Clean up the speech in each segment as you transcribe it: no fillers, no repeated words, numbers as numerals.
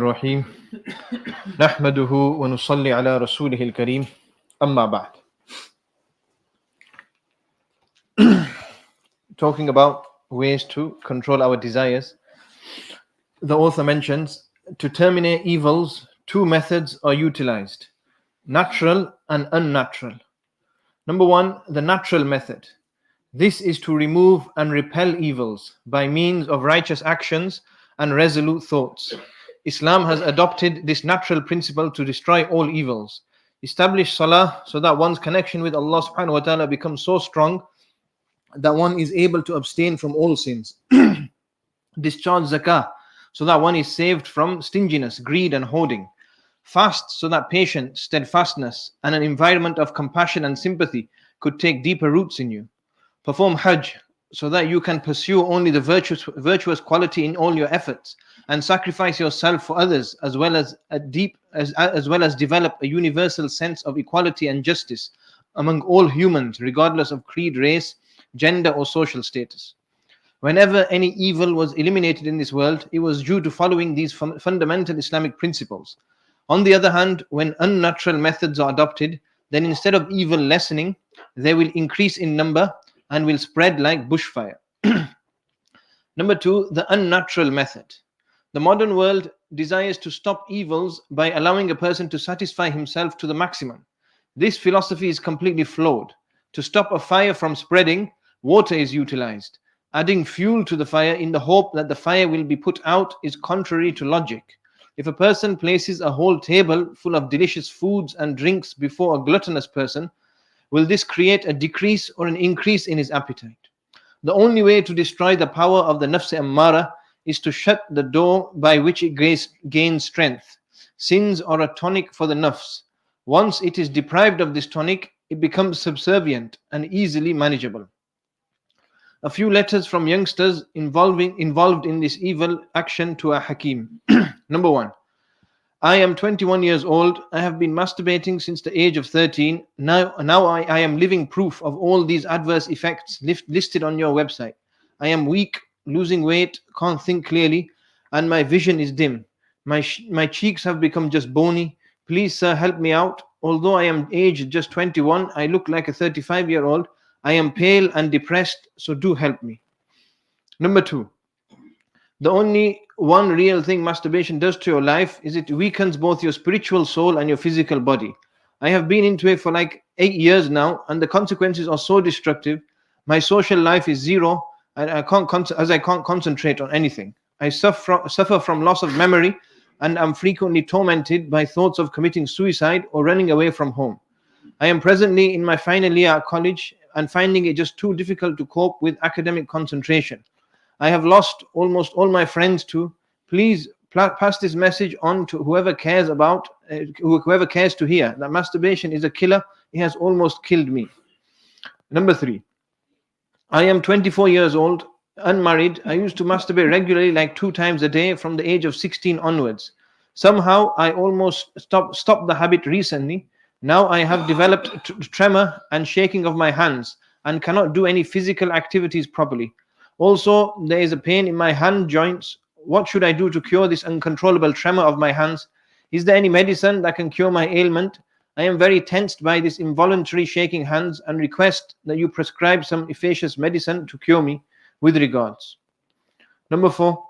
الرحيم نحمده ونصلي على رسوله الكريم أما بعد. Talking about ways to control our desires, the author mentions to terminate evils, two methods are utilized: natural and unnatural. Number one, the natural method. This is to remove and repel evils by means of righteous actions and resolute thoughts. Islam has adopted this natural principle to destroy all evils. Establish salah so that one's connection with Allah subhanahu wa ta'ala becomes so strong that one is able to abstain from all sins. Discharge zakah so that one is saved from stinginess, greed and hoarding. Fast so that patience, steadfastness and an environment of compassion and sympathy could take deeper roots in you. Perform hajj so that you can pursue only the virtuous quality in all your efforts and sacrifice yourself for others, as well as develop a universal sense of equality and justice among all humans, regardless of creed, race, gender or social status. Whenever any evil was eliminated in this world, it was due to following these fundamental Islamic principles. On the other hand, when unnatural methods are adopted, then instead of evil lessening, they will increase in number and will spread like bushfire. Number two, the unnatural method. The modern world desires to stop evils by allowing a person to satisfy himself to the maximum. This philosophy is completely flawed. To stop a fire from spreading, water is utilized. Adding fuel to the fire in the hope that the fire will be put out is contrary to logic. If a person places a whole table full of delicious foods and drinks before a gluttonous person, will this create a decrease or an increase in his appetite? The only way to destroy the power of the nafs ammara is to shut the door by which it gains strength. Sins are a tonic for the nafs. Once it is deprived of this tonic, it becomes subservient and easily manageable. A few letters from youngsters involved in this evil action to a hakim. Number one, I am 21 years old. I have been masturbating since the age of 13. Now I am living proof of all these adverse effects listed on your website. I am weak, losing weight, can't think clearly, and my vision is dim. My cheeks have become just bony. Please, sir, help me out. Although I am aged just 21, I look like a 35-year-old. I am pale and depressed, so do help me. Number two, the only one real thing masturbation does to your life is it weakens both your spiritual soul and your physical body. I have been into it for like 8 years now, and the consequences are so destructive. My social life is zero, and I can't concentrate on anything. I suffer from loss of memory, and am frequently tormented by thoughts of committing suicide or running away from home. I am presently in my final year at college and finding it just too difficult to cope with academic concentration. I have lost almost all my friends too. Please pass this message on to whoever cares to hear that masturbation is a killer. It has almost killed me. Number three, I am 24 years old, unmarried. I used to masturbate regularly, like 2 times a day from the age of 16 onwards. Somehow I almost stopped the habit recently. Now I have developed tremor and shaking of my hands and cannot do any physical activities properly. Also, there is a pain in my hand joints. What should I do to cure this uncontrollable tremor of my hands? Is there any medicine that can cure my ailment? I am very tensed by this involuntary shaking hands and request that you prescribe some efficacious medicine to cure me. With regards. Number four,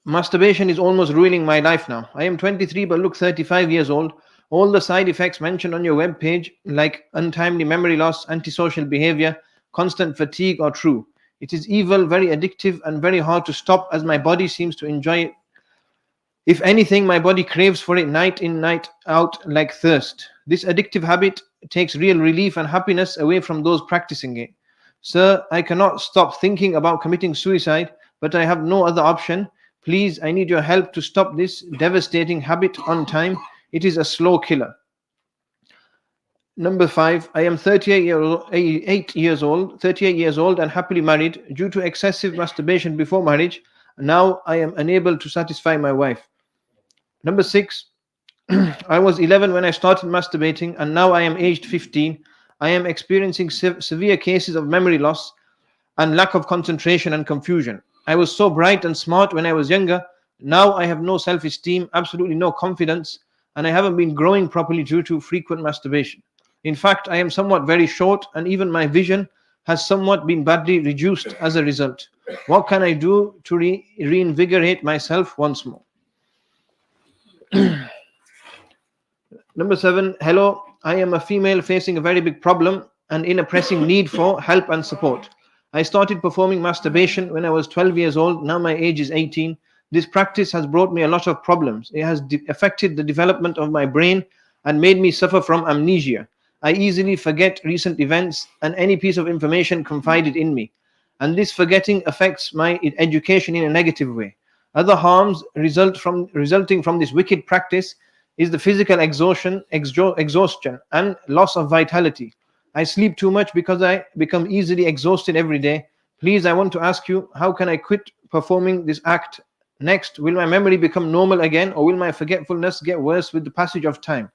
masturbation is almost ruining my life now. I am 23 but look 35 years old. All the side effects mentioned on your web page, like untimely memory loss, antisocial behavior, constant fatigue, are true. It is evil, very addictive, and very hard to stop, as my body seems to enjoy it. If anything, my body craves for it night in, night out, like thirst. This addictive habit takes real relief and happiness away from those practicing it. Sir, I cannot stop thinking about committing suicide, but I have no other option. Please, I need your help to stop this devastating habit on time. It is a slow killer. Number five, I am 38 years old and happily married. Due to excessive masturbation before marriage, now I am unable to satisfy my wife. Number six, I was 11 when I started masturbating, and now I am aged 15. I am experiencing severe cases of memory loss and lack of concentration and confusion. I was so bright and smart when I was younger, Now I have no self-esteem, absolutely no confidence, and I haven't been growing properly due to frequent masturbation. In fact, I am somewhat very short, and even my vision has somewhat been badly reduced as a result. What can I do to reinvigorate myself once more? Number 7, hello, I am a female facing a very big problem and in a pressing need for help and support. I started performing masturbation when I was 12 years old. Now my age is 18. This practice has brought me a lot of problems. It has affected the development of my brain and made me suffer from amnesia. I easily forget recent events and any piece of information confided in me. And this forgetting affects my education in a negative way. Other harms resulting from this wicked practice is the physical exhaustion and loss of vitality. I sleep too much because I become easily exhausted every day. Please, I want to ask you, how can I quit performing this act? Next, will my memory become normal again, or will my forgetfulness get worse with the passage of time?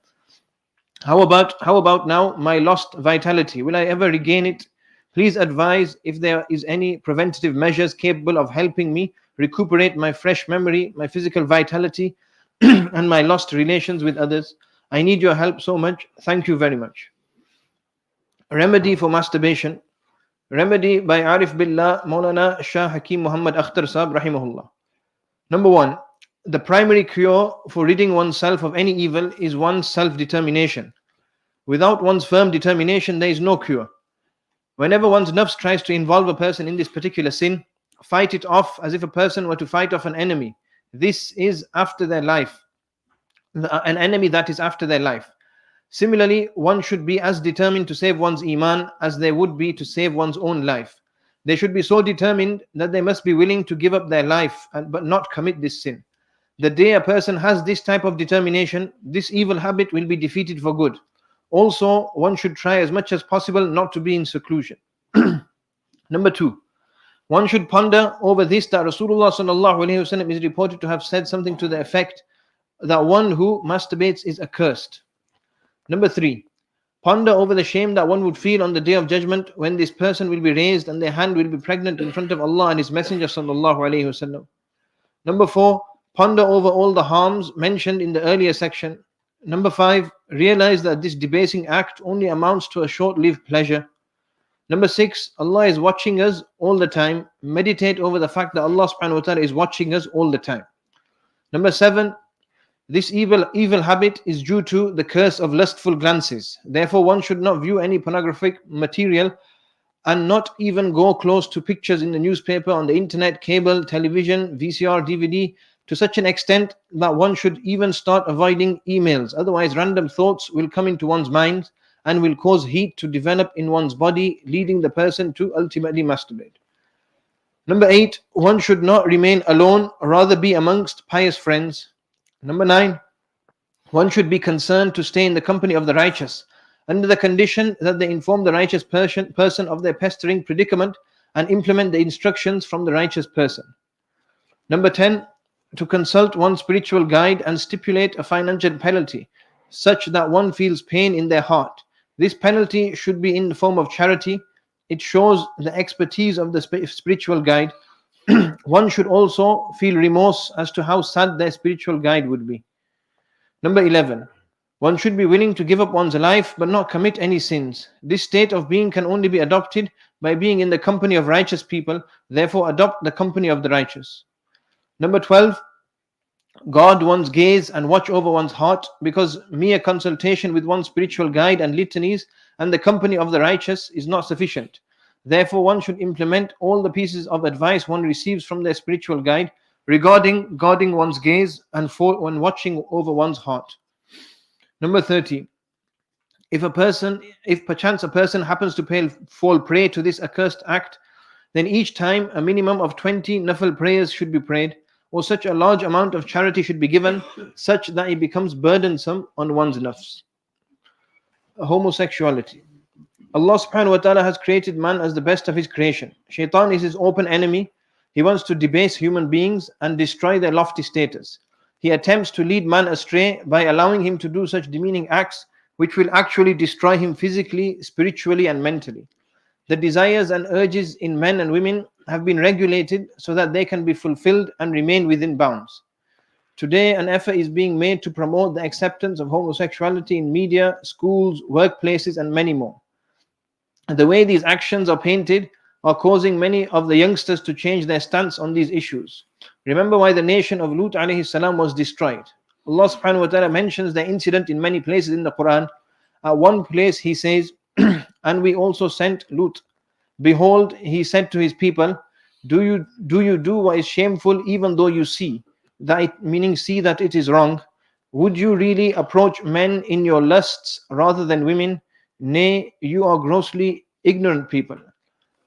How about now my lost vitality? Will I ever regain it? Please advise if there is any preventative measures capable of helping me recuperate my fresh memory, my physical vitality, and my lost relations with others. I need your help so much. Thank you very much. Remedy for masturbation. Remedy by Arif Billah Maulana Shah Hakim Muhammad Akhtar Sahib Rahimahullah. Number 1, the primary cure for ridding oneself of any evil is one's self-determination. Without one's firm determination, there is no cure. Whenever one's nafs tries to involve a person in this particular sin, fight it off as if a person were to fight off an enemy. This is after their life, an enemy that is after their life. Similarly, one should be as determined to save one's iman as they would be to save one's own life. They should be so determined that they must be willing to give up their life but not commit this sin. The day a person has this type of determination, this evil habit will be defeated for good. Also, one should try as much as possible not to be in seclusion. Number 2, one should ponder over this, that Rasulullah sallallahu alaihi wasallam is reported to have said something to the effect that one who masturbates is accursed. Number 3, ponder over the shame that one would feel on the day of judgment when this person will be raised and their hand will be pregnant in front of Allah and His Messenger sallallahu alaihi wasallam. Number 4, ponder over all the harms mentioned in the earlier section. Number 5, realize that this debasing act only amounts to a short-lived pleasure. Number 6, Allah is watching us all the time. Meditate over the fact that Allah subhanahu wa ta'ala is watching us all the time. Number 7, this evil habit is due to the curse of lustful glances. Therefore, one should not view any pornographic material and not even go close to pictures in the newspaper, on the internet, cable, television, VCR, DVD, to such an extent that one should even start avoiding emails. Otherwise, random thoughts will come into one's mind and will cause heat to develop in one's body, leading the person to ultimately masturbate. Number 8, one should not remain alone, rather be amongst pious friends. Number 9, one should be concerned to stay in the company of the righteous, under the condition that they inform the righteous person of their pestering predicament and implement the instructions from the righteous person. Number 10, to consult one's spiritual guide and stipulate a financial penalty, such that one feels pain in their heart. This penalty should be in the form of charity. It shows the expertise of the spiritual guide. One should also feel remorse as to how sad their spiritual guide would be. Number 11, one should be willing to give up one's life but not commit any sins. This state of being can only be adopted by being in the company of righteous people. Therefore, adopt the company of the righteous. Number 12, guard one's gaze and watch over one's heart, because mere consultation with one's spiritual guide and litanies and the company of the righteous is not sufficient. Therefore, one should implement all the pieces of advice one receives from their spiritual guide regarding guarding one's gaze and when watching over one's heart. Number 30, if perchance a person happens to fall prey to this accursed act, then each time a minimum of 20 nafil prayers should be prayed, or such a large amount of charity should be given, such that it becomes burdensome on one's nafs. Homosexuality. Allah subhanahu wa ta'ala has created man as the best of his creation. Shaitan is his open enemy. He wants to debase human beings and destroy their lofty status. He attempts to lead man astray by allowing him to do such demeaning acts which will actually destroy him physically, spiritually and mentally. The desires and urges in men and women have been regulated so that they can be fulfilled and remain within bounds. Today, an effort is being made to promote the acceptance of homosexuality in media, schools, workplaces, and many more. The way these actions are painted are causing many of the youngsters to change their stance on these issues. Remember why the nation of Lut alayhi salam was destroyed. Allah subhanahu wa ta'ala mentions the incident in many places in the Quran. At one place he says, and we also sent Lut. Behold, he said to his people, do you do what is shameful even though you see that it, meaning see that it is wrong? Would you really approach men in your lusts rather than women? Nay, you are grossly ignorant people.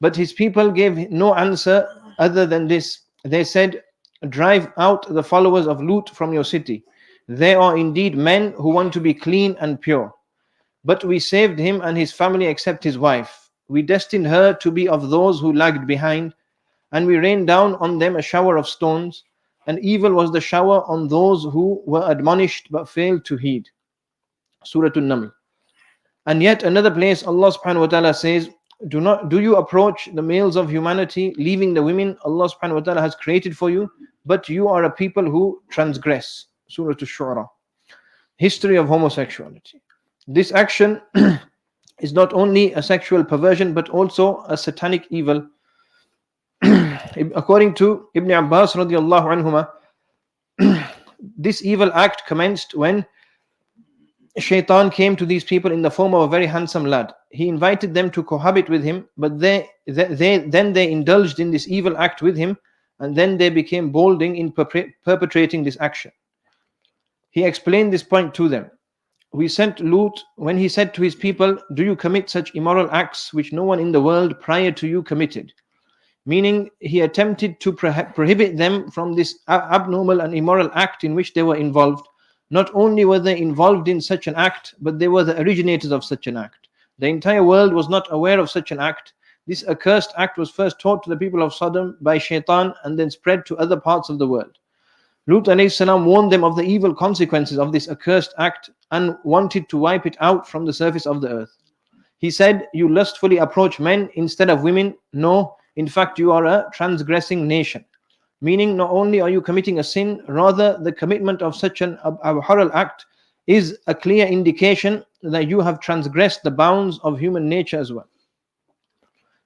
But his people gave no answer other than this. They said, drive out the followers of Lut from your city. They are indeed men who want to be clean and pure. But we saved him and his family except his wife. We destined her to be of those who lagged behind, and we rained down on them a shower of stones, and evil was the shower on those who were admonished but failed to heed. Surah An-Naml. And yet another place Allah subhanahu wa ta'ala says, do you approach the males of humanity, leaving the women Allah subhanahu wa ta'ala has created for you, but you are a people who transgress. Surah Ash-Shu'ara. History of homosexuality. This action is not only a sexual perversion but also a satanic evil. According to Ibn Abbas radiallahu anhuma, this evil act commenced when Shaitan came to these people in the form of a very handsome lad. He invited them to cohabit with him, but they indulged in this evil act with him, and then they became bolding in perpetrating this action. He explained this point to them. We sent Lut when he said to his people, do you commit such immoral acts which no one in the world prior to you committed? Meaning he attempted to prohibit them from this abnormal and immoral act in which they were involved. Not only were they involved in such an act, but they were the originators of such an act. The entire world was not aware of such an act. This accursed act was first taught to the people of Sodom by Shaitan and then spread to other parts of the world. Lut alayhi salam warned them of the evil consequences of this accursed act and wanted to wipe it out from the surface of the earth. He said, you lustfully approach men instead of women. No, in fact you are a transgressing nation. Meaning not only are you committing a sin, rather the commitment of such an abhorrent act is a clear indication that you have transgressed the bounds of human nature as well.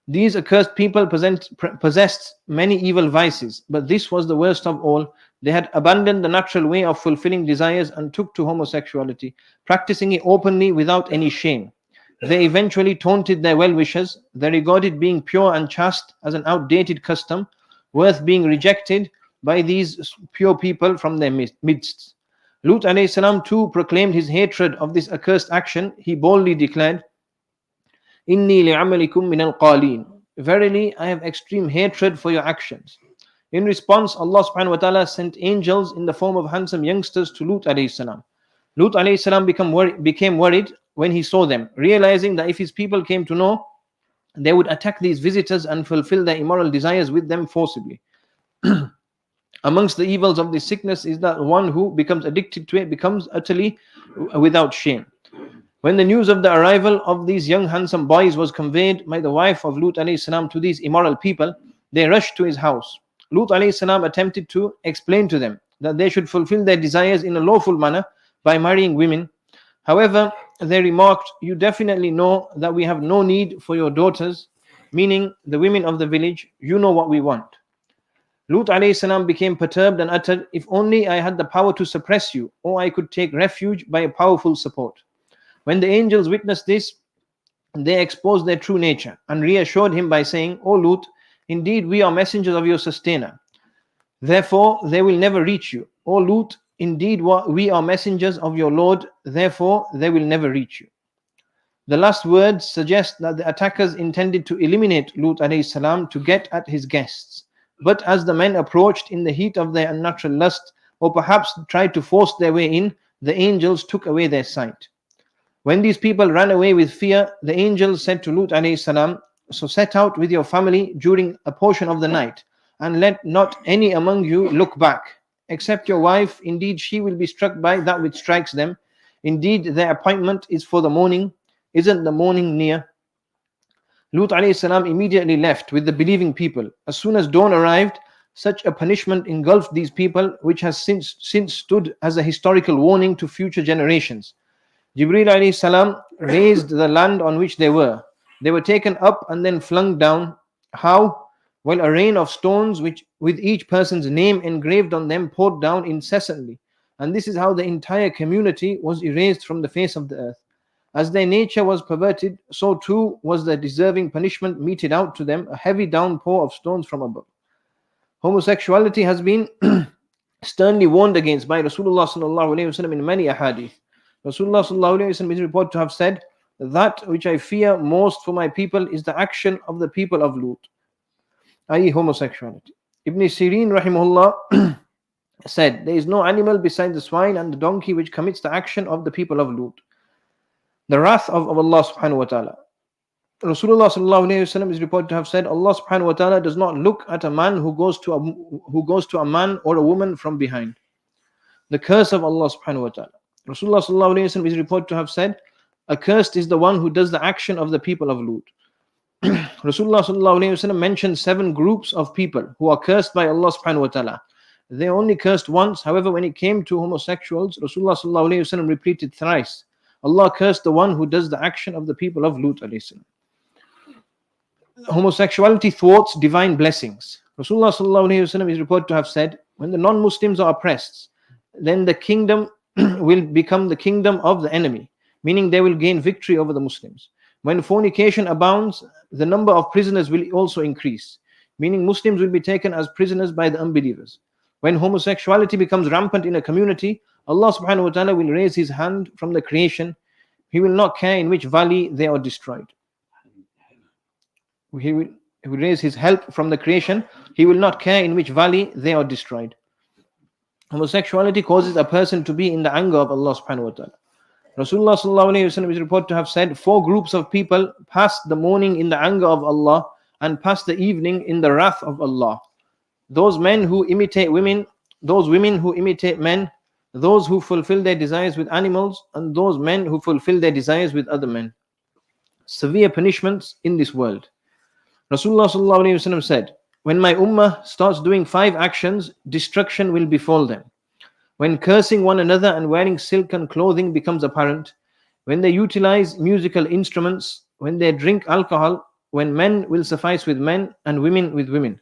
These accursed people possessed many evil vices, but this was the worst of all. They had abandoned the natural way of fulfilling desires and took to homosexuality, practicing it openly without any shame. They eventually taunted their well-wishers. They regarded being pure and chaste as an outdated custom, worth being rejected by these pure people from their midst. Lut alayhi salam too proclaimed his hatred of this accursed action. He boldly declared, Inni li'amalikum min al-qaleen. Verily, I have extreme hatred for your actions. In response, Allah subhanahu wa ta'ala sent angels in the form of handsome youngsters to Lut alayhi salam. Lut alayhi salam became worried when he saw them, realizing that if his people came to know, they would attack these visitors and fulfill their immoral desires with them forcibly. Amongst the evils of this sickness is that one who becomes addicted to it becomes utterly without shame. When the news of the arrival of these young handsome boys was conveyed by the wife of Lut alayhi salam to these immoral people, they rushed to his house. Lut alayhi salam attempted to explain to them that they should fulfill their desires in a lawful manner by marrying women. However, they remarked, you definitely know that we have no need for your daughters, meaning the women of the village. You know what we want. Lut alayhi salam became perturbed and uttered, if only I had the power to suppress you, or I could take refuge by a powerful support. When the angels witnessed this, they exposed their true nature and reassured him by saying, O Lut, indeed we are messengers of your sustainer. Therefore they will never reach you. O Lut, indeed we are messengers of your Lord. Therefore they will never reach you. The last words suggest that the attackers intended to eliminate Lut alayhi salam to get at his guests. But as the men approached in the heat of their unnatural lust, or perhaps tried to force their way in, the angels took away their sight. When these people ran away with fear, the angels said to Lut alayhi salam, so set out with your family during a portion of the night, and let not any among you look back, except your wife. Indeed, she will be struck by that which strikes them. Indeed, their appointment is for the morning. Isn't the morning near? Lut alayhi salam immediately left with the believing people. As soon as dawn arrived, Such a punishment engulfed these people, which has since stood as a historical warning to future generations. Jibreel alayhi salam raised the land on which they were. They were taken up and then flung down. How? Well, a rain of stones which with each person's name engraved on them poured down incessantly. And this is how the entire community was erased from the face of the earth. As their nature was perverted, so too was the deserving punishment meted out to them, a heavy downpour of stones from above. Homosexuality has been sternly warned against by Rasulullah sallallahu alaihi wasallam in many ahadith. Rasulullah sallallahu alaihi wasallam is reported to have said, "That which I fear most for my people is the action of the people of Lut," i.e. homosexuality. Ibn Sirin rahimahullah said, "There is no animal besides the swine and the donkey which commits the action of the people of Lut." The wrath of Allah subhanahu wa ta'ala. Rasulullah sallallahu alayhi wasallam is reported to have said, Allah subhanahu wa ta'ala does not look at a man who goes to a man or a woman from behind. The curse of Allah subhanahu wa ta'ala. Rasulullah sallallahu alayhi wasallam is reported to have said, accursed is the one who does the action of the people of Lut. Rasulullah sallallahu alayhi wasallam mentioned 7 groups of people who are cursed by Allah subhanahu wa ta'ala. They only cursed once. However, when it came to homosexuals, Rasulullah sallallahu alayhi wasallam repeated thrice. Allah cursed the one who does the action of the people of Lut alayhi salam. Homosexuality thwarts divine blessings. Rasulullah sallallahu alayhi wasallam is reported to have said, when the non-Muslims are oppressed, then the kingdom will become the kingdom of the enemy, meaning they will gain victory over the Muslims. When fornication abounds, the number of prisoners will also increase, meaning Muslims will be taken as prisoners by the unbelievers. When homosexuality becomes rampant in a community, Allah subhanahu wa ta'ala will raise his hand from the creation. He will not care in which valley they are destroyed. He will raise his help from the creation. He will not care in which valley they are destroyed. Homosexuality causes a person to be in the anger of Allah subhanahu wa ta'ala. Rasulullah sallallahu alayhi wa sallam is reported to have said, 4 groups of people pass the morning in the anger of Allah and pass the evening in the wrath of Allah. Those men who imitate women, those women who imitate men, those who fulfill their desires with animals, and those men who fulfill their desires with other men. Severe punishments in this world. Rasulullah sallallahu alayhi wa sallam said, when my ummah starts doing 5 actions, destruction will befall them. When cursing one another and wearing silken clothing becomes apparent, when they utilize musical instruments, when they drink alcohol, when men will suffice with men and women with women.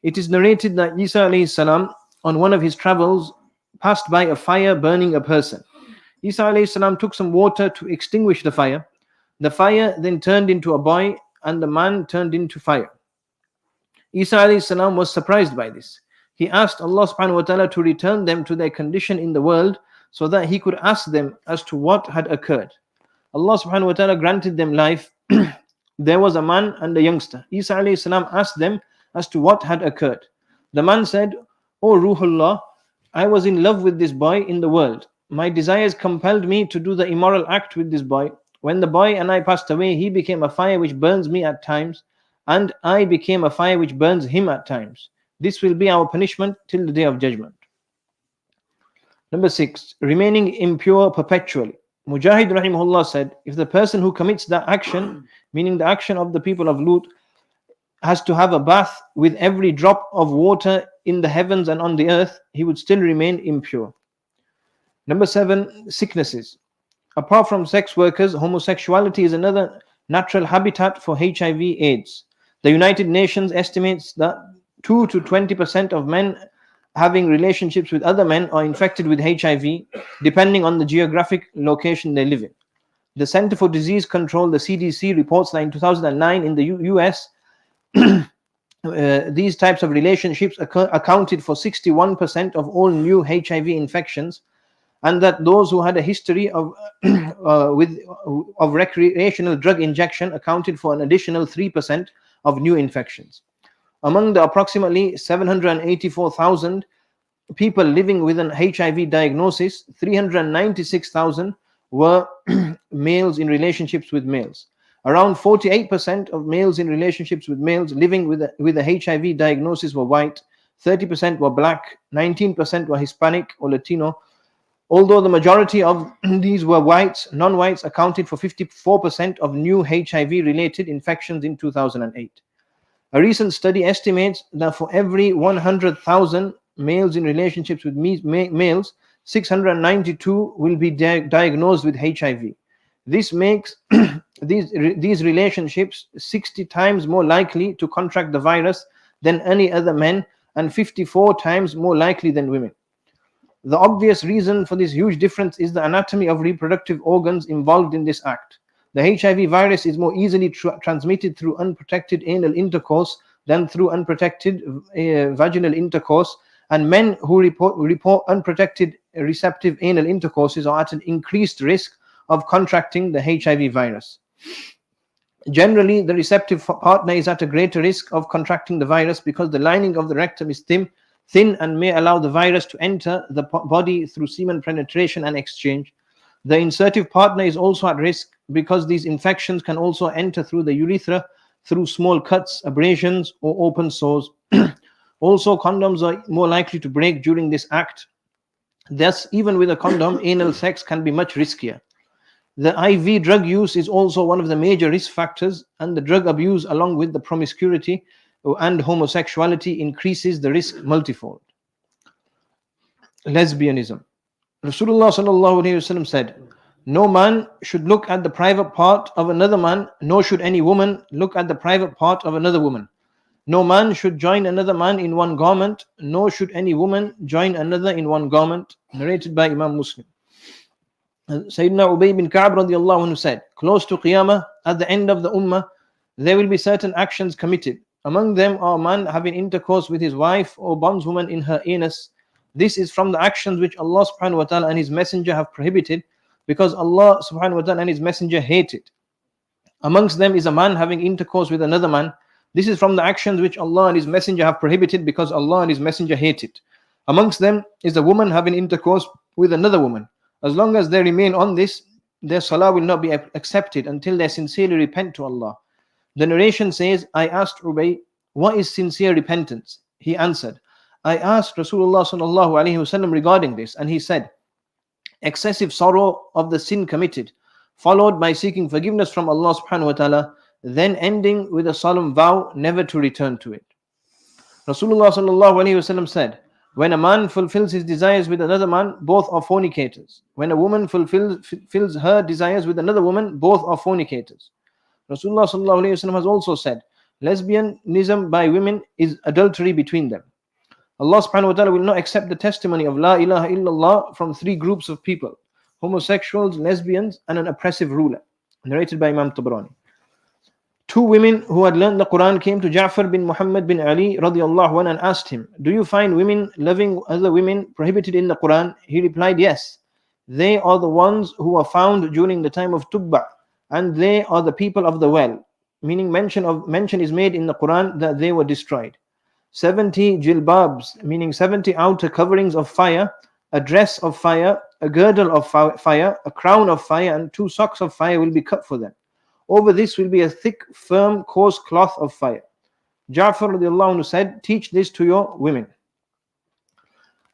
It is narrated that Isa alayhi salam on one of his travels passed by a fire burning a person. Isa alayhi salam took some water to extinguish the fire. The fire then turned into a boy and the man turned into fire. Isa alayhi salam was surprised by this. He asked Allah subhanahu wa ta'ala to return them to their condition in the world so that he could ask them as to what had occurred. Allah subhanahu wa ta'ala granted them life. There was a man and a youngster. Isa alayhi salam asked them as to what had occurred. The man said, O Ruhullah, I was in love with this boy in the world. My desires compelled me to do the immoral act with this boy. When the boy and I passed away, he became a fire which burns me at times, and I became a fire which burns him at times. This will be our punishment till the day of judgment. Number 6, remaining impure perpetually. Mujahid rahimahullah said, if the person who commits that action, meaning the action of the people of Lut, has to have a bath with every drop of water in the heavens and on the earth, he would still remain impure. Number 7, sicknesses. Apart from sex workers, homosexuality is another natural habitat for HIV/AIDS. The United Nations estimates that 2 to 20% of men having relationships with other men are infected with HIV, depending on the geographic location they live in. The Center for Disease Control, the CDC, reports that in 2009 in the US, these types of relationships accounted for 61% of all new HIV infections, and that those who had a history of recreational drug injection accounted for an additional 3% of new infections. Among the approximately 784,000 people living with an HIV diagnosis, 396,000 were males in relationships with males. Around 48% of males in relationships with males living with a HIV diagnosis were white, 30% were black, 19% were Hispanic or Latino. Although the majority of these were whites, non-whites accounted for 54% of new HIV-related infections in 2008. A recent study estimates that for every 100,000 males in relationships with males, 692 will be diagnosed with HIV. This makes these relationships 60 times more likely to contract the virus than any other men, and 54 times more likely than women. The obvious reason for this huge difference is the anatomy of reproductive organs involved in this act. The HIV virus is more easily transmitted through unprotected anal intercourse than through unprotected vaginal intercourse, and men who report unprotected receptive anal intercourses are at an increased risk of contracting the HIV virus. Generally, the receptive partner is at a greater risk of contracting the virus because the lining of the rectum is thin and may allow the virus to enter the body through semen penetration and exchange. The insertive partner is also at risk because these infections can also enter through the urethra through small cuts, abrasions, or open sores. Also, condoms are more likely to break during this act. Thus, even with a condom, anal sex can be much riskier. The IV drug use is also one of the major risk factors, and the drug abuse, along with the promiscuity and homosexuality, increases the risk multifold. Lesbianism. Rasulullah sallallahu alaihi wasallam said, "No man should look at the private part of another man, nor should any woman look at the private part of another woman. No man should join another man in one garment, nor should any woman join another in one garment." Narrated by Imam Muslim. Sayyidina Ubay bin Ka'b radiallahu anhu said, "Close to Qiyamah, at the end of the Ummah, there will be certain actions committed. Among them are a man having intercourse with his wife or bondswoman in her anus. This is from the actions which Allah subhanahu wa ta'ala and His Messenger have prohibited, because Allah subhanahu wa ta'ala and His Messenger hate it. Amongst them is a man having intercourse with another man. This is from the actions which Allah and His Messenger have prohibited, because Allah and His Messenger hate it. Amongst them is a woman having intercourse with another woman. As long as they remain on this, their salah will not be accepted until they sincerely repent to Allah." The narration says, "I asked Ubay, what is sincere repentance?" He answered, "I asked Rasulullah sallallahu alaihi wasallam regarding this, and he said, excessive sorrow of the sin committed, followed by seeking forgiveness from Allah subhanahu wa ta'ala, then ending with a solemn vow never to return to it." Rasulullah sallallahu alaihi wasallam said, "When a man fulfills his desires with another man, both are fornicators. When a woman fulfills her desires with another woman, both are fornicators." Rasulullah sallallahu alaihi wasallam has also said, "Lesbianism by women is adultery between them." Allah subhanahu wa ta'ala will not accept the testimony of La ilaha illallah from three groups of people: homosexuals, lesbians, and an oppressive ruler. Narrated by Imam Tabrani. Two women who had learned the Quran came to Ja'far bin Muhammad bin Ali radiallahu anhu and asked him, "Do you find women loving other women prohibited in the Quran?" He replied, "Yes. They are the ones who are found during the time of Tubba, and they are the people of the well." Meaning mention is made in the Quran that they were destroyed. 70 jilbabs, meaning 70 outer coverings of fire, a dress of fire, a girdle of fire, a crown of fire, and 2 socks of fire will be cut for them. Over this will be a thick, firm, coarse cloth of fire. Ja'far radiallahu anhu said, "Teach this to your women."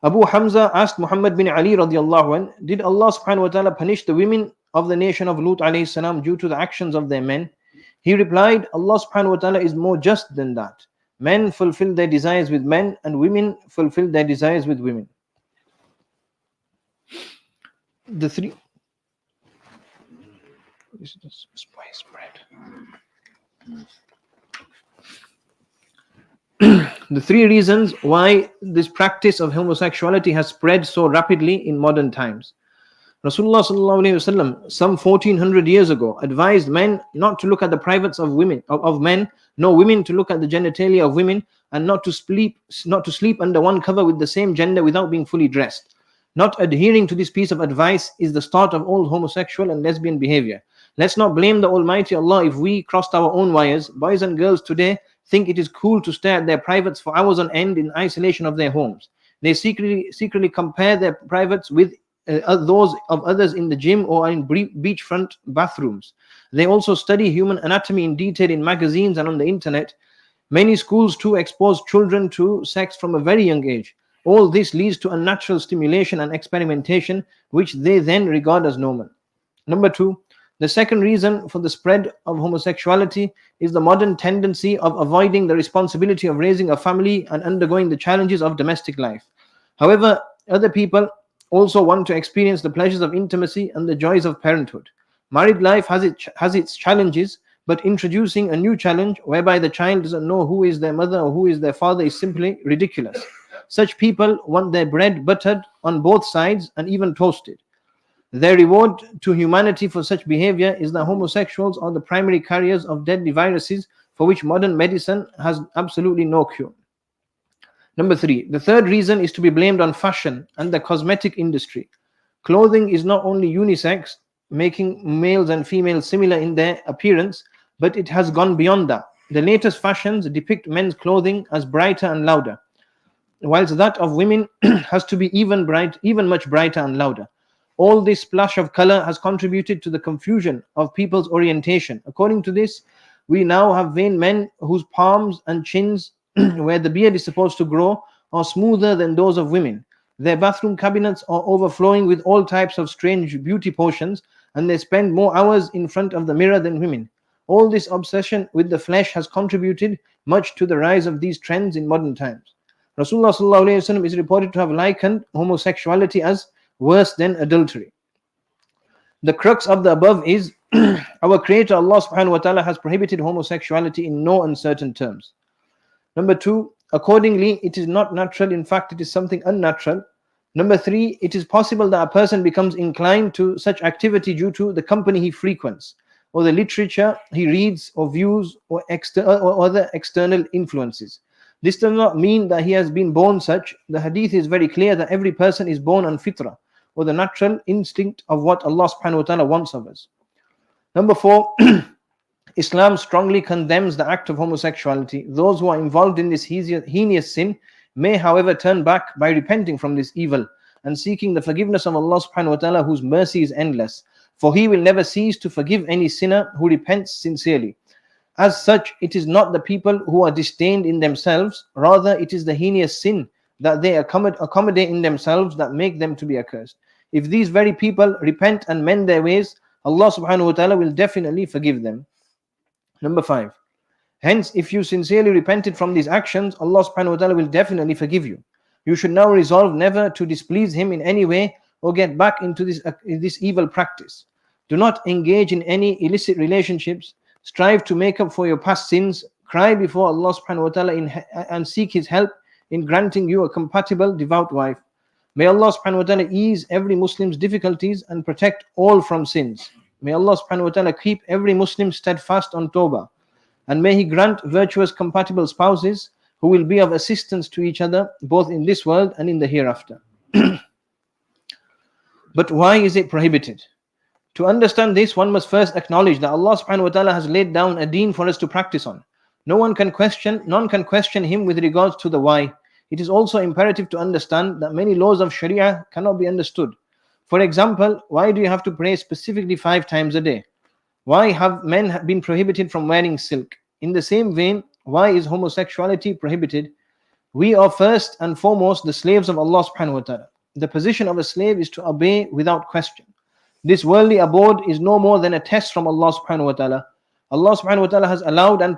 Abu Hamza asked Muhammad bin Ali radiallahu anhu, "Did Allah subhanahu wa ta'ala punish the women of the nation of Lut alayhi salam due to the actions of their men?" He replied, "Allah subhanahu wa ta'ala is more just than that. Men fulfill their desires with men, and women fulfill their desires with women." The three The three reasons why this practice of homosexuality has spread so rapidly in modern times. Rasulullah sallallahu alaihi wasallam, some 1400 years ago, advised men not to look at the privates of men, nor women to look at the genitalia of women, and not to sleep under one cover with the same gender without being fully dressed. Not adhering to this piece of advice is the start of all homosexual and lesbian behavior. Let's not blame the Almighty Allah if we crossed our own wires. Boys and girls today think it is cool to stare at their privates for hours on end in isolation of their homes. They secretly compare their privates with those of others in the gym or in beachfront bathrooms. They also study human anatomy in detail in magazines and on the internet. Many schools too expose children to sex from a very young age. All this leads to unnatural stimulation and experimentation, which they then regard as normal. Number 2, The second reason for the spread of homosexuality is the modern tendency of avoiding the responsibility of raising a family and undergoing the challenges of domestic life. However, other people also want to experience the pleasures of intimacy and the joys of parenthood. Married life has its challenges, but introducing a new challenge whereby the child doesn't know who is their mother or who is their father is simply ridiculous. Such people want their bread buttered on both sides and even toasted. Their reward to humanity for such behavior is that homosexuals are the primary carriers of deadly viruses for which modern medicine has absolutely no cure. Number 3, the third reason is to be blamed on fashion and the cosmetic industry. Clothing is not only unisex, making males and females similar in their appearance, but it has gone beyond that. The latest fashions depict men's clothing as brighter and louder, whilst that of women has to be even much brighter and louder. All this splash of color has contributed to the confusion of people's orientation. According to this, we now have vain men whose palms and chins, where the beard is supposed to grow, are smoother than those of women. Their bathroom cabinets are overflowing with all types of strange beauty potions, and they spend more hours in front of the mirror than women. All this obsession with the flesh has contributed much to the rise of these trends in modern times. Rasulullah ﷺ is reported to have likened homosexuality as worse than adultery. The crux of the above is our Creator Allah subhanahu wa ta'ala has prohibited homosexuality in no uncertain terms. Number 2, accordingly, it is not natural, in fact, it is something unnatural. Number 3, it is possible that a person becomes inclined to such activity due to the company he frequents, or the literature he reads or views, or other external influences. This does not mean that he has been born such. The hadith is very clear that every person is born on fitrah, or the natural instinct of what Allah subhanahu wa ta'ala wants of us. Number 4, Islam strongly condemns the act of homosexuality. Those who are involved in this heinous sin may, however, turn back by repenting from this evil and seeking the forgiveness of Allah subhanahu wa ta'ala, whose mercy is endless. For He will never cease to forgive any sinner who repents sincerely. As such, it is not the people who are disdained in themselves, rather it is the heinous sin that they accommodate in themselves that make them to be accursed. If these very people repent and mend their ways, Allah subhanahu wa ta'ala will definitely forgive them. Number 5. Hence, if you sincerely repented from these actions, Allah subhanahu wa ta'ala will definitely forgive you. You should now resolve never to displease Him in any way or get back into this evil practice. Do not engage in any illicit relationships. Strive to make up for your past sins. Cry before Allah subhanahu wa ta'ala and seek His help in granting you a compatible, devout wife. May Allah subhanahu wa ta'ala ease every Muslim's difficulties and protect all from sins. May Allah subhanahu wa ta'ala keep every Muslim steadfast on tawbah. And may He grant virtuous, compatible spouses who will be of assistance to each other both in this world and in the hereafter. But why is it prohibited? To understand this, one must first acknowledge that Allah subhanahu wa ta'ala has laid down a deen for us to practice on. None can question Him with regards to the why. It is also imperative to understand that many laws of Sharia cannot be understood. For example, why do you have to pray specifically 5 times a day? Why have men been prohibited from wearing silk? In the same vein, why is homosexuality prohibited? We are first and foremost the slaves of Allah subhanahu wa ta'ala. The position of a slave is to obey without question. This worldly abode is no more than a test from Allah subhanahu wa ta'ala. Allah subhanahu wa ta'ala has allowed and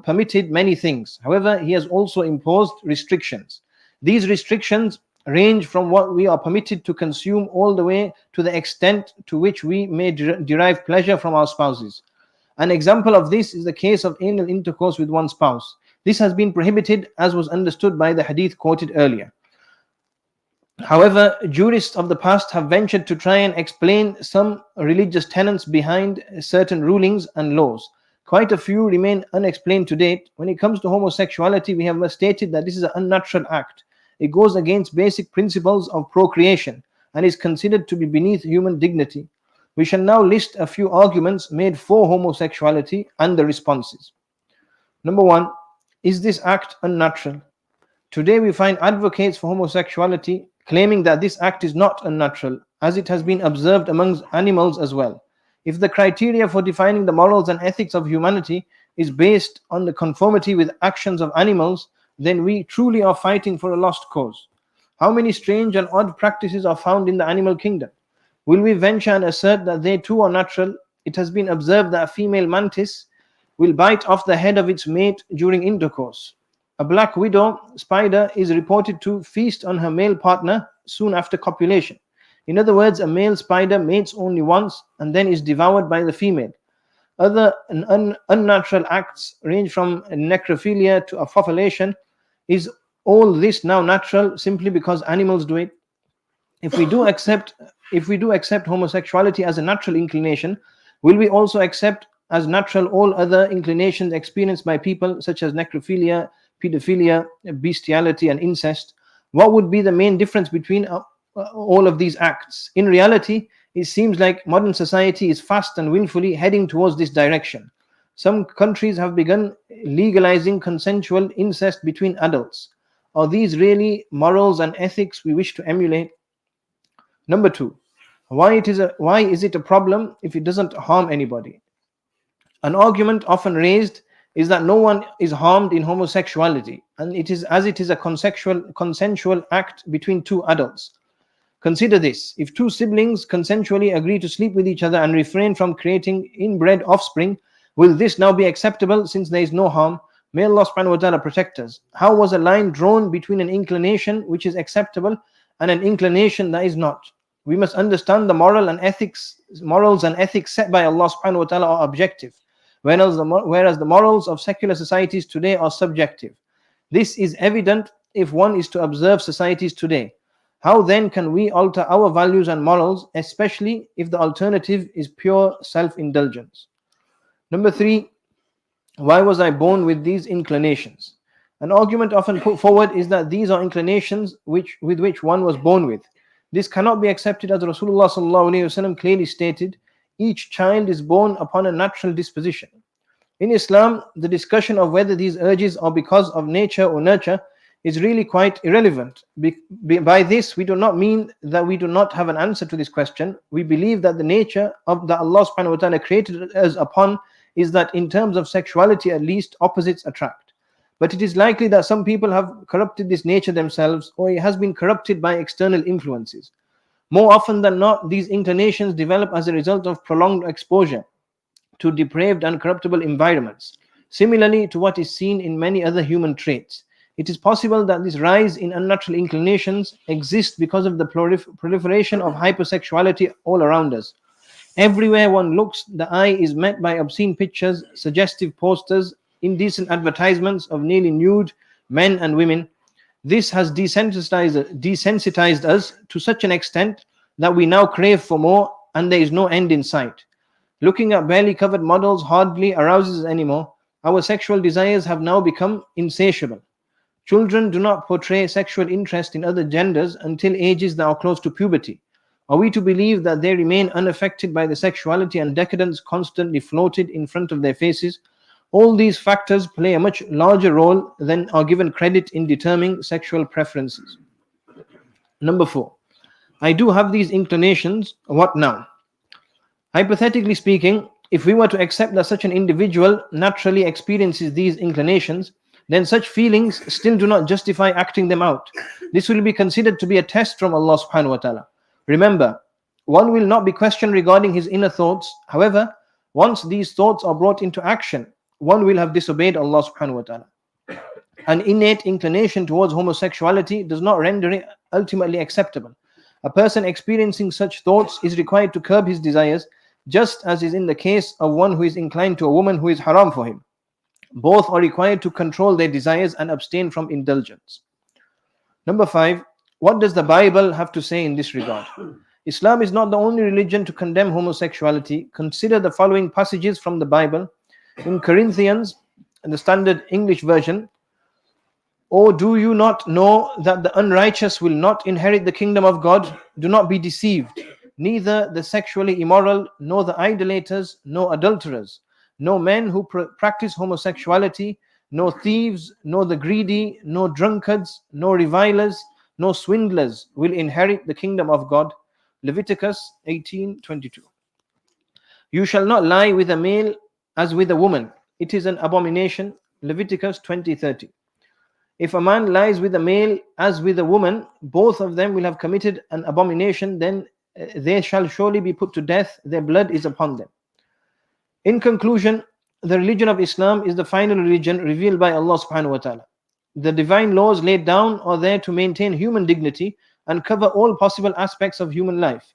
permitted many things. However, He has also imposed restrictions. These restrictions range from what we are permitted to consume all the way to the extent to which we may derive pleasure from our spouses. An example of this is the case of anal intercourse with one spouse. This has been prohibited as was understood by the hadith quoted earlier. However, jurists of the past have ventured to try and explain some religious tenets behind certain rulings and laws. Quite a few remain unexplained to date. When it comes to homosexuality, we have stated that this is an unnatural act. It goes against basic principles of procreation and is considered to be beneath human dignity. We shall now list a few arguments made for homosexuality and the responses. Number 1, is this act unnatural? Today we find advocates for homosexuality claiming that this act is not unnatural, as it has been observed amongst animals as well. If the criteria for defining the morals and ethics of humanity is based on the conformity with actions of animals, then we truly are fighting for a lost cause. How many strange and odd practices are found in the animal kingdom? Will we venture and assert that they too are natural? It has been observed that a female mantis will bite off the head of its mate during intercourse. A black widow spider is reported to feast on her male partner soon after copulation. In other words, a male spider mates only once and then is devoured by the female. Other unnatural acts range from necrophilia to aphophalation. Is all this now natural simply because animals do it? If we do accept homosexuality as a natural inclination, will we also accept as natural all other inclinations experienced by people such as necrophilia, pedophilia, bestiality, and incest? What would be the main difference between all of these acts? In reality, it seems like modern society is fast and willfully heading towards this direction. Some countries have begun legalizing consensual incest between adults. Are these really morals and ethics we wish to emulate? Number two, why is it a problem if it doesn't harm anybody? An argument often raised is that no one is harmed in homosexuality, and it is a consensual act between two adults. Consider this: if two siblings consensually agree to sleep with each other and refrain from creating inbred offspring, will this now be acceptable since there is no harm? May Allah subhanahu wa ta'ala protect us. How was a line drawn between an inclination which is acceptable and an inclination that is not? We must understand the morals and ethics set by Allah subhanahu wa ta'ala are objective, whereas the morals of secular societies today are subjective. This is evident if one is to observe societies today. How then can we alter our values and morals, especially if the alternative is pure self-indulgence? Number three, why was I born with these inclinations? An argument often put forward is that these are inclinations with which one was born with. This cannot be accepted, as Rasulullah ﷺ clearly stated, each child is born upon a natural disposition. In Islam, the discussion of whether these urges are because of nature or nurture is really quite irrelevant. By this, we do not mean that we do not have an answer to this question. We believe that the nature of that Allah subhanahu wa ta'ala created us upon is that in terms of sexuality at least, opposites attract. But it is likely that some people have corrupted this nature themselves, or it has been corrupted by external influences. More often than not, these inclinations develop as a result of prolonged exposure to depraved and corruptible environments, similarly to what is seen in many other human traits. It is possible that this rise in unnatural inclinations exists because of the proliferation of hypersexuality all around us. Everywhere one looks, the eye is met by obscene pictures, suggestive posters, indecent advertisements of nearly nude men and women. This has desensitized us to such an extent that we now crave for more, and there is no end in sight. Looking at barely covered models hardly arouses us anymore. Our sexual desires have now become insatiable. Children do not portray sexual interest in other genders until ages that are close to puberty. Are we to believe that they remain unaffected by the sexuality and decadence constantly floated in front of their faces? All these factors play a much larger role than are given credit in determining sexual preferences. Number four, I do have these inclinations. What now? Hypothetically speaking, if we were to accept that such an individual naturally experiences these inclinations, then such feelings still do not justify acting them out. This will be considered to be a test from Allah subhanahu wa ta'ala. Remember, one will not be questioned regarding his inner thoughts. However, once these thoughts are brought into action, one will have disobeyed Allah subhanahu wa ta'ala. An innate inclination towards homosexuality does not render it ultimately acceptable. A person experiencing such thoughts is required to curb his desires, just as is in the case of one who is inclined to a woman who is haram for him. Both are required to control their desires and abstain from indulgence. Number five, what does the Bible have to say in this regard? Islam is not the only religion to condemn homosexuality. Consider the following passages from the Bible. In Corinthians, in the Standard English Version, "Or do you not know that the unrighteous will not inherit the kingdom of God? Do not be deceived. Neither the sexually immoral, nor the idolaters, nor adulterers, nor men who practice homosexuality, nor thieves, nor the greedy, nor drunkards, nor revilers, nor swindlers will inherit the kingdom of God." Leviticus 18:22. "You shall not lie with a male as with a woman. It is an abomination." Leviticus 20:30. "If a man lies with a male as with a woman, both of them will have committed an abomination. Then they shall surely be put to death, their blood is upon them. In conclusion, the religion of Islam is the final religion revealed by Allah subhanahu wa ta'ala. The divine laws laid down are there to maintain human dignity and cover all possible aspects of human life.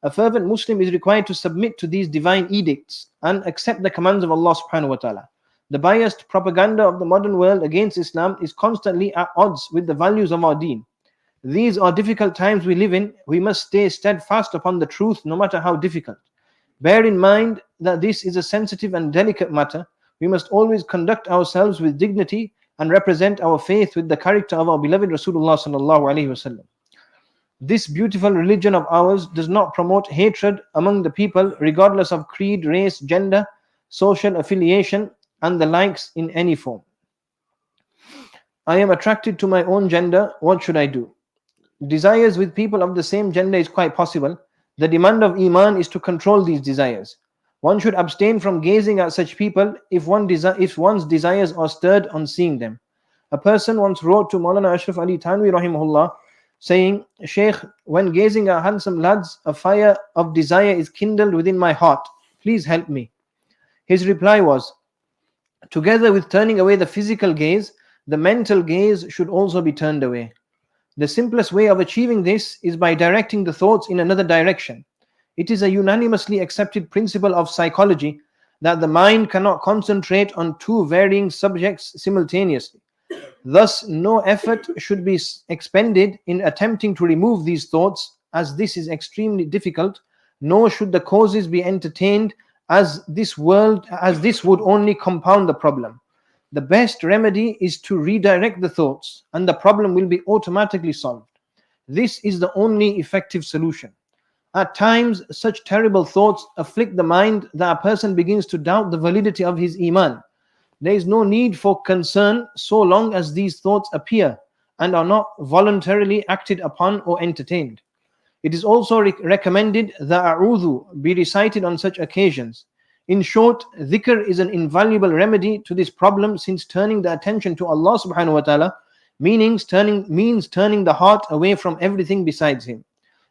A fervent Muslim is required to submit to these divine edicts and accept the commands of Allah subhanahu wa ta'ala. The biased propaganda of the modern world against Islam is constantly at odds with the values of our deen. These are difficult times we live in. We must stay steadfast upon the truth no matter how difficult. Bear in mind that this is a sensitive and delicate matter. We must always conduct ourselves with dignity and represent our faith with the character of our beloved Rasulullah sallallahu alaihi wasallam. This beautiful religion of ours does not promote hatred among the people regardless of creed, race, gender, social affiliation and the likes in any form. I am attracted to my own gender. What should I do? Desires with people of the same gender is quite possible. The demand of Iman is to control these desires. One should abstain from gazing at such people if one's desires are stirred on seeing them. A person once wrote to Maulana Ashraf Ali Thanwi rahimahullah saying, Shaykh, when gazing at handsome lads, a fire of desire is kindled within my heart. Please help me. His reply was, together with turning away the physical gaze, the mental gaze should also be turned away. The simplest way of achieving this is by directing the thoughts in another direction. It is a unanimously accepted principle of psychology that the mind cannot concentrate on two varying subjects simultaneously. Thus, no effort should be expended in attempting to remove these thoughts, as this is extremely difficult, nor should the causes be entertained, as this would only compound the problem. The best remedy is to redirect the thoughts, and the problem will be automatically solved. This is the only effective solution. At times, such terrible thoughts afflict the mind that a person begins to doubt the validity of his Iman. There is no need for concern so long as these thoughts appear and are not voluntarily acted upon or entertained. It is also recommended that a'udhu be recited on such occasions. In short, dhikr is an invaluable remedy to this problem, since turning the attention to Allah subhanahu wa ta'ala means turning the heart away from everything besides Him.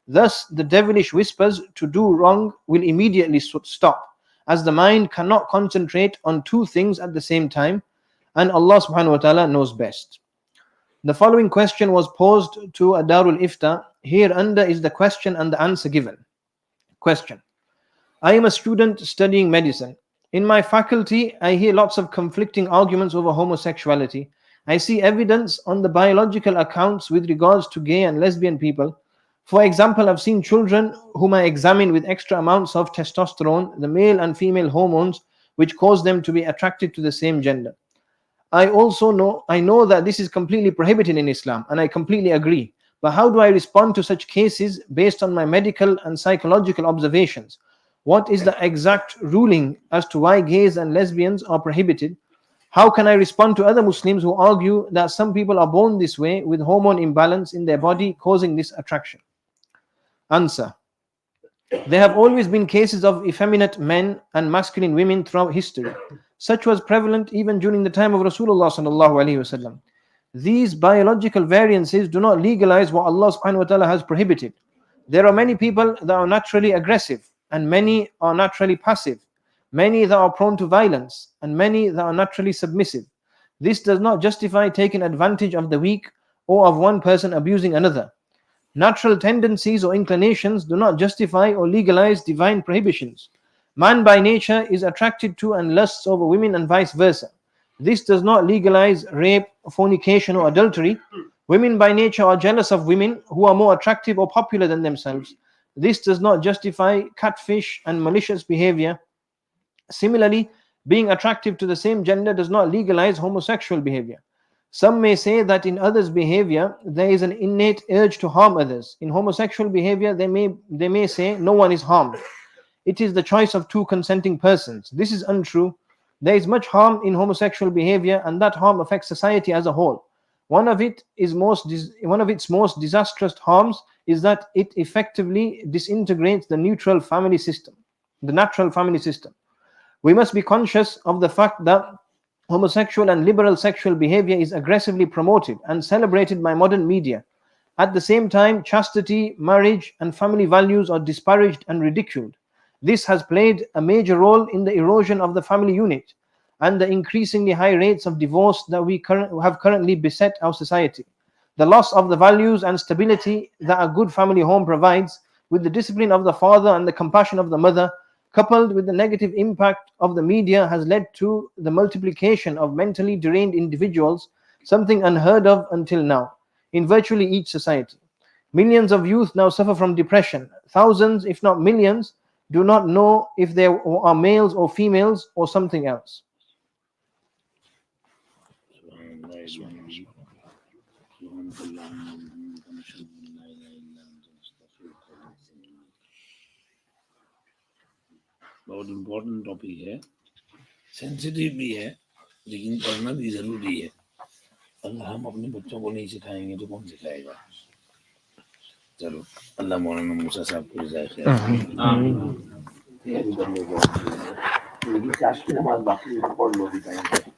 Thus, the devilish whispers to do wrong will immediately stop, as the mind cannot concentrate on two things at the same time, and Allah subhanahu wa ta'ala knows best. The following question was posed to a Darul Ifta. Hereunder is the question and the answer given. Question: I am a student studying medicine. In my faculty, I hear lots of conflicting arguments over homosexuality. I see evidence on the biological accounts with regards to gay and lesbian people. For example, I've seen children whom I examine with extra amounts of testosterone, the male and female hormones, which cause them to be attracted to the same gender. I know that this is completely prohibited in Islam, and I completely agree. But how do I respond to such cases based on my medical and psychological observations? What is the exact ruling as to why gays and lesbians are prohibited? How can I respond to other Muslims who argue that some people are born this way with hormone imbalance in their body causing this attraction? Answer: there have always been cases of effeminate men and masculine women throughout history. Such was prevalent even during the time of Rasulullah sallallahu alaihi wasallam. These biological variances do not legalize what Allah subhanahu wa ta'ala has prohibited. There are many people that are naturally aggressive, and many are naturally passive, many that are prone to violence, and many that are naturally submissive. This does not justify taking advantage of the weak or of one person abusing another. Natural tendencies or inclinations do not justify or legalize divine prohibitions. Man by nature is attracted to and lusts over women and vice versa. This does not legalize rape, fornication or adultery. Women by nature are jealous of women who are more attractive or popular than themselves. This does not justify catfish and malicious behavior. Similarly, being attractive to the same gender does not legalize homosexual behavior. Some may say that in others' behavior there is an innate urge to harm others. In homosexual behavior they may say no one is harmed. It is the choice of two consenting persons. This is untrue. There is much harm in homosexual behavior, and that harm affects society as a whole. One of its most disastrous harms is that it effectively disintegrates the natural family system. We must be conscious of the fact that homosexual and liberal sexual behavior is aggressively promoted and celebrated by modern media. At the same time, chastity, marriage, and family values are disparaged and ridiculed. This has played a major role in the erosion of the family unit and the increasingly high rates of divorce that have currently beset our society. The loss of the values and stability that a good family home provides, with the discipline of the father and the compassion of the mother, coupled with the negative impact of the media, has led to the multiplication of mentally deranged individuals, something unheard of until now, in virtually each society. Millions of youth now suffer from depression. Thousands, if not millions, do not know if they are males or females or something else. बहुत important topic है, sensitive भी है, लेकिन पढ़ना भी जरूरी है। अगर हम अपने बच्चों को नहीं सिखाएंगे तो कौन सिखाएगा? चलो, अल्लाह मौलाना मूसा साहब को रिज़ाए खैर। आमीन। ये भी बंदे को लेकिन चाश की नमाज बाकी पढ़ लो भी टाइम पे।